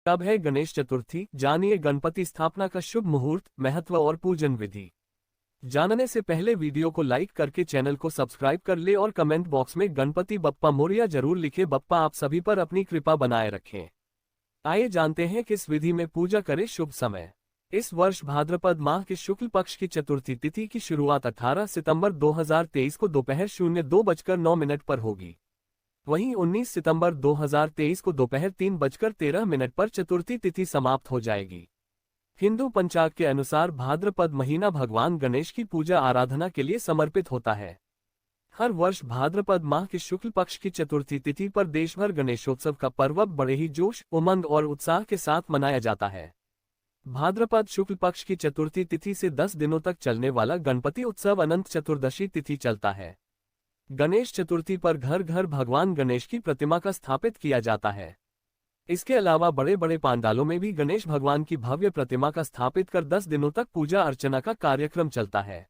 कब है गणेश चतुर्थी? जानिए गणपति स्थापना का शुभ मुहूर्त, महत्व और पूजन विधि। जानने से पहले वीडियो को लाइक करके चैनल को सब्सक्राइब कर ले और कमेंट बॉक्स में गणपति बप्पा मोरया जरूर लिखे। बप्पा आप सभी पर अपनी कृपा बनाए रखें। आइए जानते हैं किस विधि में पूजा करें। शुभ समय। इस वर्ष भाद्रपद माह के शुक्ल पक्ष की चतुर्थी तिथि की शुरुआत 18 सितंबर 2023 को दोपहर 02:09 पर होगी। वहीं 19 सितंबर 2023 को दोपहर 3:13 पर चतुर्थी तिथि समाप्त हो जाएगी। हिंदू पंचांग के अनुसार भाद्रपद महीना भगवान गणेश की पूजा आराधना के लिए समर्पित होता है। हर वर्ष भाद्रपद माह के शुक्ल पक्ष की चतुर्थी तिथि पर देशभर गणेशोत्सव का पर्व बड़े ही जोश, उमंग और उत्साह के साथ मनाया जाता है। भाद्रपद शुक्ल पक्ष की चतुर्थी तिथि से 10 दिनों तक चलने वाला गणपति उत्सव अनंत चतुर्दशी तिथि चलता है। गणेश चतुर्थी पर घर घर भगवान गणेश की प्रतिमा का स्थापित किया जाता है। इसके अलावा बड़े बड़े पांडालों में भी गणेश भगवान की भव्य प्रतिमा का स्थापित कर 10 दिनों तक पूजा अर्चना का कार्यक्रम चलता है।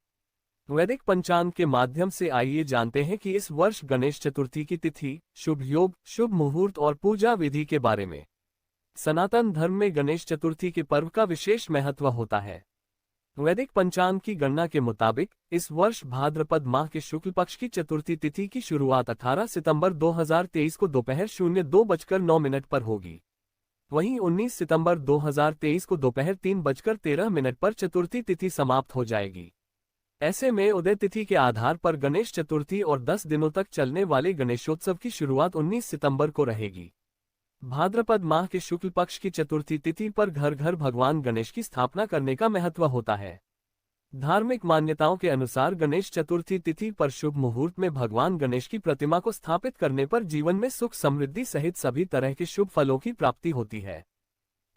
वैदिक पंचांग के माध्यम से आइए जानते हैं कि इस वर्ष गणेश चतुर्थी की तिथि, शुभ योग, शुभ मुहूर्त और पूजा विधि के बारे में। सनातन धर्म में गणेश चतुर्थी के पर्व का विशेष महत्व होता है। वैदिक पंचांग की गणना के मुताबिक इस वर्ष भाद्रपद माह के शुक्ल पक्ष की चतुर्थी तिथि की शुरुआत 18 सितंबर 2023 को दोपहर 02:09 पर होगी। वहीं 19 सितंबर 2023 को दोपहर 3:13 पर चतुर्थी तिथि समाप्त हो जाएगी। ऐसे में उदय तिथि के आधार पर गणेश चतुर्थी और 10 दिनों तक चलने वाले गणेशोत्सव की शुरुआत 19 सितंबर को रहेगी। भाद्रपद माह के शुक्ल पक्ष की चतुर्थी तिथि पर घर घर भगवान गणेश की स्थापना करने का महत्व होता है। धार्मिक मान्यताओं के अनुसार गणेश चतुर्थी तिथि पर शुभ मुहूर्त में भगवान गणेश की प्रतिमा को स्थापित करने पर जीवन में सुख समृद्धि सहित सभी तरह के शुभ फलों की प्राप्ति होती है।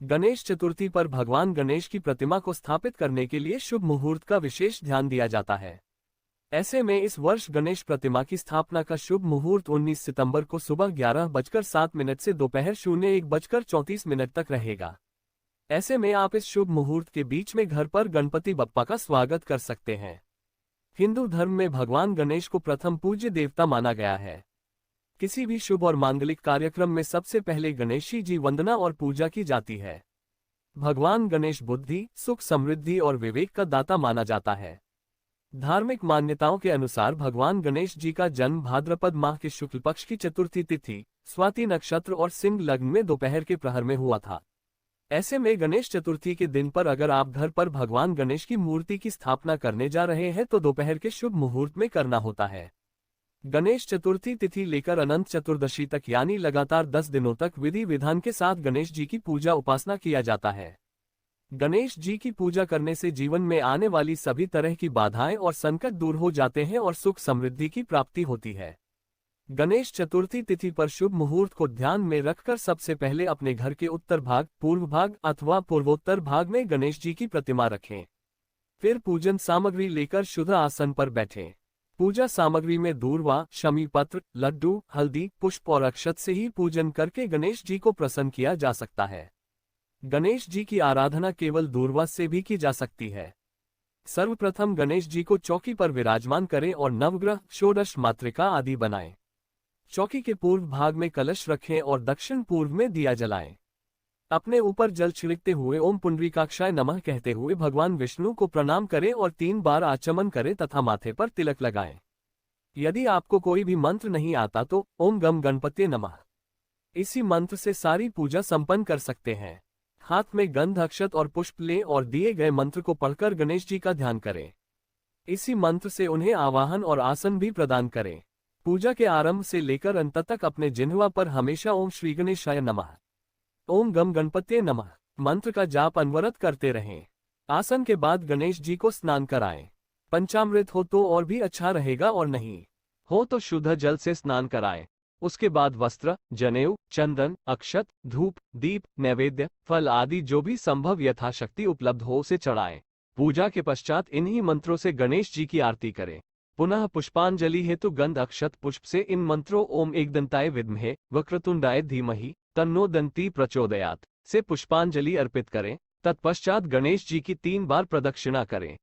गणेश चतुर्थी पर भगवान गणेश की प्रतिमा को स्थापित करने के लिए शुभ मुहूर्त का विशेष ध्यान दिया जाता है। ऐसे में इस वर्ष गणेश प्रतिमा की स्थापना का शुभ मुहूर्त 19 सितंबर को सुबह 11:07 से दोपहर 01:34 तक रहेगा। ऐसे में आप इस शुभ मुहूर्त के बीच में घर पर गणपति बप्पा का स्वागत कर सकते हैं। हिंदू धर्म में भगवान गणेश को प्रथम पूज्य देवता माना गया है। किसी भी शुभ और मांगलिक कार्यक्रम में सबसे पहले गणेश जी वंदना और पूजा की जाती है। भगवान गणेश बुद्धि, सुख, समृद्धि और विवेक का दाता माना जाता है। धार्मिक मान्यताओं के अनुसार भगवान गणेश जी का जन्म भाद्रपद माह के शुक्ल पक्ष की चतुर्थी तिथि, स्वाति नक्षत्र और सिंह लग्न में दोपहर के प्रहर में हुआ था। ऐसे में गणेश चतुर्थी के दिन पर अगर आप घर पर भगवान गणेश की मूर्ति की स्थापना करने जा रहे हैं तो दोपहर के शुभ मुहूर्त में करना होता है। गणेश चतुर्थी तिथि लेकर अनंत चतुर्दशी तक यानी लगातार 10 दिनों तक विधि विधान के साथ गणेश जी की पूजा उपासना किया जाता है। गणेश जी की पूजा करने से जीवन में आने वाली सभी तरह की बाधाएं और संकट दूर हो जाते हैं और सुख समृद्धि की प्राप्ति होती है। गणेश चतुर्थी तिथि पर शुभ मुहूर्त को ध्यान में रखकर सबसे पहले अपने घर के उत्तर भाग, पूर्व भाग अथवा पूर्वोत्तर भाग में गणेश जी की प्रतिमा रखें। फिर पूजन सामग्री लेकर शुद्ध आसन पर बैठें। पूजा सामग्री में दूर्वा, शमी पत्र, लड्डू, हल्दी, पुष्प और अक्षत से ही पूजन करके गणेश जी को प्रसन्न किया जा सकता है। गणेश जी की आराधना केवल दूर्वा से भी की जा सकती है। सर्वप्रथम गणेश जी को चौकी पर विराजमान करें और नवग्रह, षोडश मातृका आदि बनाएं। चौकी के पूर्व भाग में कलश रखें और दक्षिण पूर्व में दिया जलाएं। अपने ऊपर जल छिड़कते हुए ओम पुंडरीकाक्षाय नमः कहते हुए भगवान विष्णु को प्रणाम करें और 3 बार आचमन करें तथा माथे पर तिलक लगाएं। यदि आपको कोई भी मंत्र नहीं आता तो ओम गम गणपते नमः इसी मंत्र से सारी पूजा संपन्न कर सकते हैं। हाथ में गंध, अक्षत और पुष्प लें और दिए गए मंत्र को पढ़कर गणेश जी का ध्यान करें। इसी मंत्र से उन्हें आवाहन और आसन भी प्रदान करें। पूजा के आरंभ से लेकर अंत तक अपने जिह्वा पर हमेशा ओम श्री गणेशाय नमः, ओम गम गणपते नमः मंत्र का जाप अनवरत करते रहें। आसन के बाद गणेश जी को स्नान कराएं। पंचामृत हो तो और भी अच्छा रहेगा और नहीं हो तो शुद्ध जल से स्नान कराएं। उसके बाद वस्त्र, जनेऊ, चंदन, अक्षत, धूप, दीप, नैवेद्य, फल आदि जो भी संभव यथाशक्ति उपलब्ध हो उसे चढ़ाएं। पूजा के पश्चात इन्हीं मंत्रों से गणेश जी की आरती करें। पुनः पुष्पांजलि हेतु गंध, अक्षत, पुष्प से इन मंत्रों ओम एकदंताय विद्महे वक्रतुंडाय धीमहि तन्नो दंती प्रचोदयात् से पुष्पांजलि अर्पित करें। तत्पश्चात गणेश जी की 3 बार प्रदक्षिणा करें।